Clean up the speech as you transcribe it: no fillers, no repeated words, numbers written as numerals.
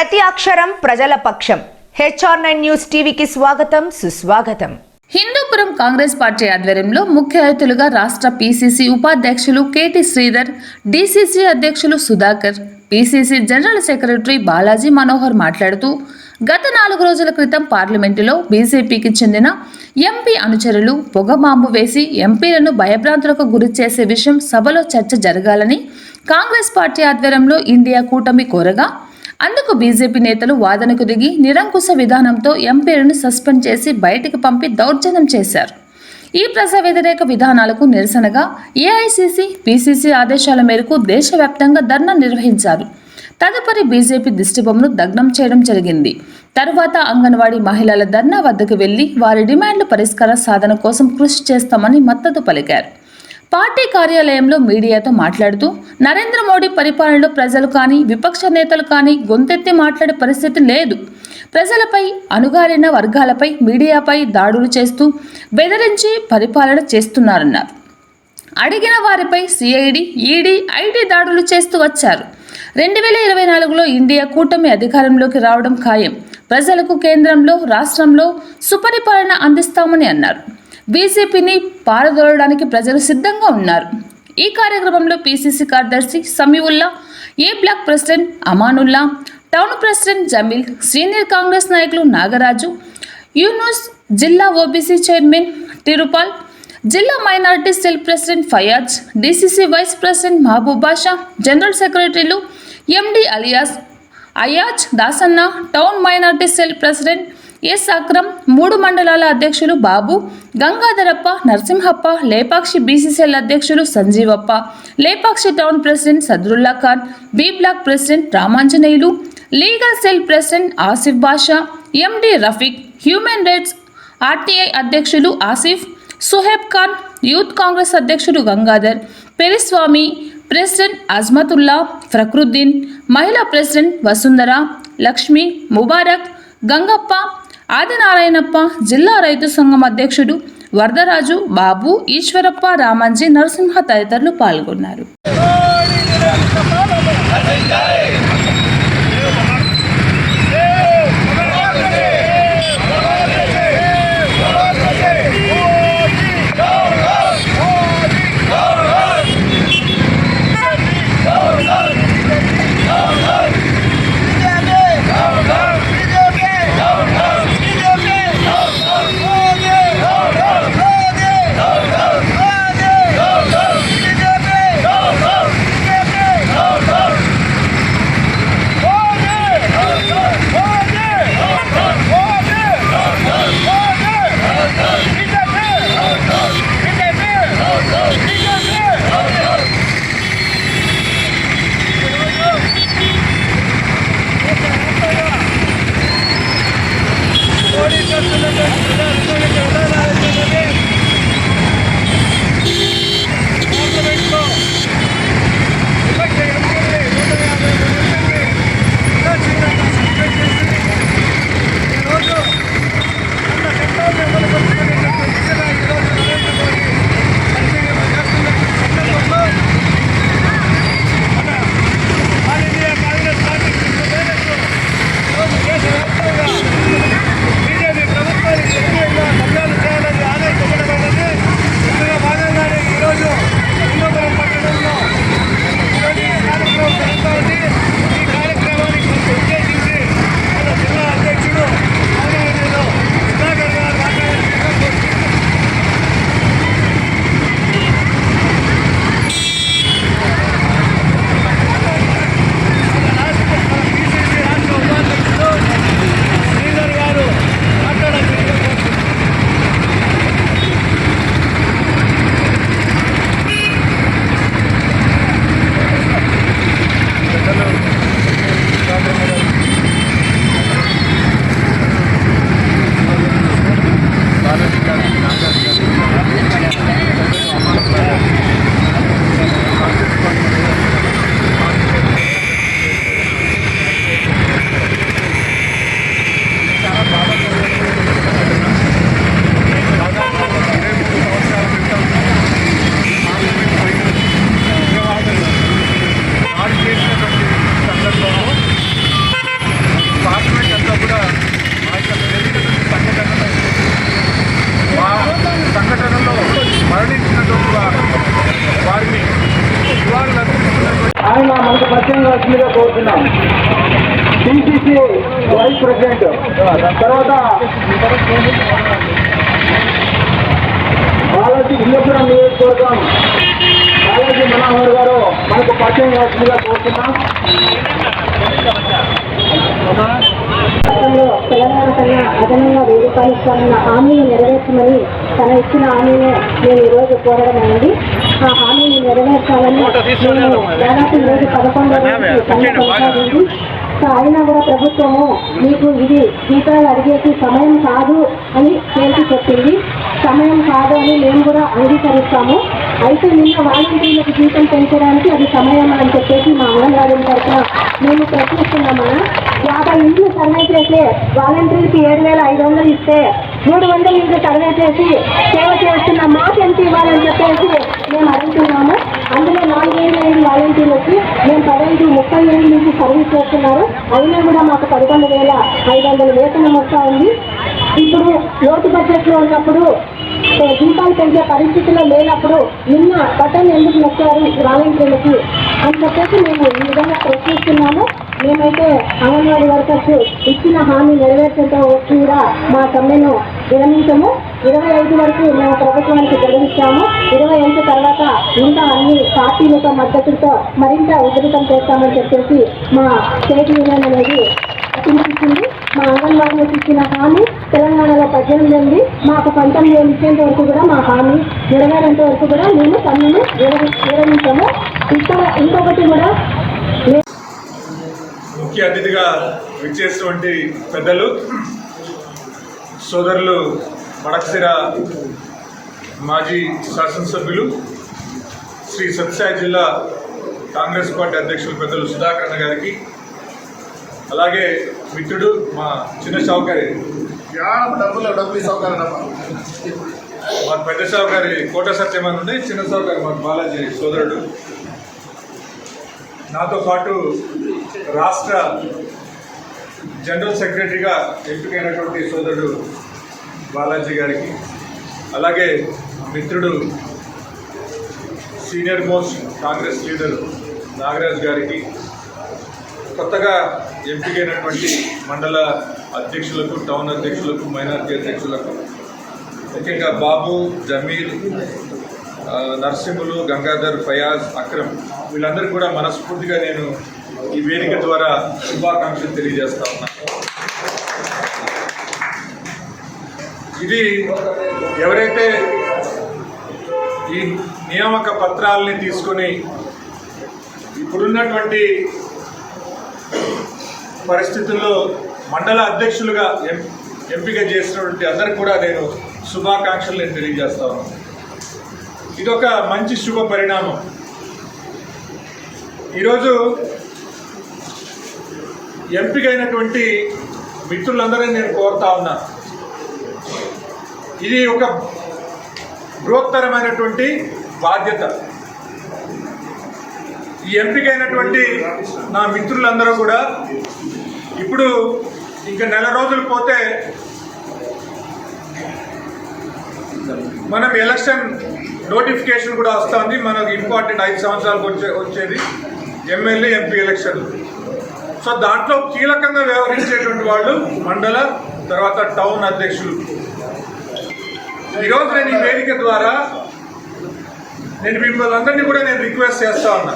ప్రతి అక్షరం ప్రజల పక్షం. HR9 న్యూస్ టీవీకి స్వాగతం, సుస్వాగతం. హిందూపురం కాంగ్రెస్ పార్టీ ఆధ్వర్యంలో ముఖ్య అతిథులుగా రాష్ట్ర PCC ఉపాధ్యక్షులు KT శ్రీధర్, DCC అధ్యక్షులు Sudhakar, PCC general secretary Balaji Manohar మాట్లాడుతూ గత 4 రోజుల క్రితం పార్లమెంటులో బీజేపీకి చెందిన ఎంపీ అనుచరులు పొగమాంబు వేసి ఎంపీలను భయభ్రాంతులకు గురి చేసే విషయం సభలో చర్చ జరగాలని కాంగ్రెస్ పార్టీ ఆధ్వర్యంలో ఇండియా కూటమి కోరగా అందుకు బీజేపీ నేతలు వాదనకు దిగి నిరంకుశ విధానంతో ఎంపీలను సస్పెండ్ చేసి బయటికి పంపి దౌర్జన్యం చేశారు. ఈ ప్రజా వ్యతిరేక విధానాలకు నిరసనగా AICC, PCC ఆదేశాల మేరకు దేశవ్యాప్తంగా ధర్నా నిర్వహించారు. తదుపరి బీజేపీ దిష్టిబొమ్మను దగ్నం చేయడం జరిగింది. తరువాత అంగన్వాడీ మహిళల ధర్నా వద్దకు వెళ్లి వారి డిమాండ్ల పరిష్కార సాధన కోసం కృషి చేస్తామని మద్దతు పలికారు. పార్టీ కార్యాలయంలో మీడియాతో మాట్లాడుతూ నరేంద్ర మోడీ పరిపాలనలో ప్రజలు కానీ విపక్ష నేతలు కానీ గొంతెత్తి మాట్లాడే పరిస్థితి లేదు. ప్రజలపై, అణగారిన వర్గాలపై, మీడియాపై దాడులు చేస్తూ బెదిరించి పరిపాలన చేస్తున్నారన్నారు. అడిగిన వారిపై CID, ED, ID దాడులు చేస్తూ వచ్చారు. 2024లో ఇండియా కూటమి అధికారంలోకి రావడం ఖాయం. ప్రజలకు కేంద్రంలో, రాష్ట్రంలో సుపరిపాలన అందిస్తామని అన్నారు. బీజేపీని పారదోలడానికి ప్రజలు సిద్ధంగా ఉన్నారు. ఈ కార్యక్రమంలో PCC కార్యదర్శి Samiullah, A block president Amanullah, town president Jameel, senior Congress నాయకులు నాగరాజు, యూనుస్, జిల్లా OBC చైర్మన్ తిరుపాల్, జిల్లా minority cell president Fayaz, DCC vice president Mahaboob Basha, general సెక్రటరీలు MD alias, Ayaz Dasanna, town minority cell president S Akram, 3 మండలాల అధ్యక్షులు బాబు, గంగాధరప్ప, నరసింహప్ప, లేపాక్షి BCCL అధ్యక్షులు Sanjeevappa, Lepakshi town president Sadrullah Khan, B block president Ramanjaneyulu, legal cell president Asif Basha, MD Rafiq, human rights RTI అధ్యక్షులు Asif, సుహేబ్ Khan, youth Congress అధ్యక్షుడు Gangadhar, పెరిస్వామి, president Azmatullah, Fakruddin, మహిళా president Vasundhara, Lakshmi, Mubarak, Gangappa, ఆదినారాయణప్ప, జిల్లా రైతు సంఘం అధ్యక్షుడు వరదరాజు, బాబు, ఈశ్వరప్ప, రామంజీ, నరసింహ తదితరులు పాల్గొన్నారు. కోరుతున్నాం. పిసిసి వైస్ ప్రెసిడెంట్ తర్వాత బాలాజీ విజయపురం నియోజకవర్గం బాలాజీ మనోహర్ గారు మనకు పరిచయం కావాల్సిందిగా కోరుతున్నాం. తెలంగాణ కన్నా అదనంగా 1000 రూపాయలు ఇస్తామన్న హామీని నెరవేర్చమని తన ఇచ్చిన హామీని నేను ఈరోజు కోరడం అయింది. ఆ హామీని నెరవేర్చాలని నేను దాదాపు ఈరోజు 11 కొనసాగింది. అయినా కూడా ప్రభుత్వము మీకు ఇది జీతాలు అడిగేసి సమయం కాదు అని తేల్చి చెప్పింది. సమయం కాదు అని మేము కూడా అంగీకరిస్తాము. అయితే నిన్న వాలంటీర్లకు జీతం పెంచడానికి అది సమయం అని చెప్పేసి మా అంగన్వాడీ తరఫున మేము ప్రశ్నిస్తున్నామన్నా. 50 ఇంట్లో సర్వే చేసి వాలంటీర్కి 7,500 ఇస్తే 300 ఇంట్లో సర్వే చేసి సేవ చేస్తున్న మాకు ఎంత ఇవ్వాలని చెప్పేసి మేము అడుగుతున్నాము. అందులో 4 ఏళ్ళు అయింది వాలంటీర్లకి. మేము 30 ఏళ్ళ నుంచి సర్వీస్ చేస్తున్నారు. అయినా కూడా మాకు 11,500 వేతనం వస్తూ ఉంది. ఇప్పుడు లోటు బడ్జెట్లో ఉన్నప్పుడు జీతాలు పెంచే పరిస్థితిలో లేనప్పుడు నిన్న బటన్ ఎందుకు నొక్కారు వాలంటీర్లకి అని చెప్పేసి మేము ఈ విధంగా ప్రశ్నిస్తున్నాము. మేమైతే అంగన్వాడీ వర్కర్స్ ఇచ్చిన హామీ నెరవేర్చేంత కూడా మా సమ్మెను విరమించము. 25 వరకు మేము ప్రభుత్వానికి గెలిపిస్తాము. 25 తర్వాత ఇంకా అన్ని పార్టీలతో మద్దతుతో మరింత ఉధృతం చేస్తామని చెప్పేసి మా స్టేట్ యూనియన్ అనేది పిలిపించింది. మా అంగన్వాడీలకు ఇచ్చిన హామీ తెలంగాణలో 18 ఉంది. మాకు 19 ఇచ్చేంత వరకు కూడా మా హామీ నెరవేరేంత వరకు కూడా మేము సమ్మెను విరమించాము. ఇక్కడ ఇంకొకటి కూడా ముఖ్య అతిథిగా విచ్చేసినటువంటి పెద్దలు సోదరులు మడకశిర మాజీ శాసనసభ్యులు శ్రీ సత్యసాయి జిల్లా కాంగ్రెస్ పార్టీ అధ్యక్షులు పెద్దలు సుధాకర్ అన్న గారికి, అలాగే మిత్రుడు మా చిన్న సౌకర్య మా పెద్ద సౌకర్య కోట సత్యమని ఉండే, చిన్న సౌకర్య మా బాలాజీ సోదరుడు, నాతో పాటు రాష్ట్ర జనరల్ సెక్రటరీగా ఎంపికైనటువంటి సోదరుడు బాలాజీ గారికి, అలాగే మిత్రుడు senior most Congress leader Nagaraj గారికి, కొత్తగా ఎంపికైనటువంటి మండల అధ్యక్షులకు, టౌన్ అధ్యక్షులకు, మైనార్టీ అధ్యక్షులకు, ముఖ్యంగా బాబు, జమీర్, నర్సింహులు, గంగాధర్, ఫయాజ్, అక్రమ్ వీళ్ళందరికీ కూడా మనస్ఫూర్తిగా నేను ఈ వేదిక ద్వారా శుభాకాంక్షలు తెలియజేస్తా ఉన్నాను. ఇది ఎవరైతే ఈ నియామక పత్రాలని తీసుకొని ఇప్పుడున్నటువంటి పరిస్థితుల్లో మండల అధ్యక్షులుగా ఎంపిక చేసినటువంటి అందరికి కూడా నేను శుభాకాంక్షలు నేను తెలియజేస్తా ఉన్నాను. ఇదొక మంచి శుభ పరిణామం. ఈరోజు ఎంపికైనటువంటి మిత్రులందరినీ నేను కోరుతా ఉన్నా, ఇది ఒక బృహత్తరమైనటువంటి బాధ్యత. ఈ ఎంపికైనటువంటి నా మిత్రులందరూ కూడా ఇప్పుడు ఇంకా నెల రోజులు పోతే మనం ఎలక్షన్ నోటిఫికేషన్ కూడా వస్తుంది. మనకు ఇంపార్టెంట్ 5 సంవత్సరాలకు వచ్చేది ఎమ్మెల్యే, ఎంపీ ఎలక్షన్. సో దాంట్లో కీలకంగా వ్యవహరించేటువంటి వాళ్ళు మండల, తర్వాత టౌన్ అధ్యక్షులు. ఈరోజు నేను ఈ వేదిక ద్వారా నేను మిమ్మల్ని అందరినీ కూడా నేను రిక్వెస్ట్ చేస్తా ఉన్నా,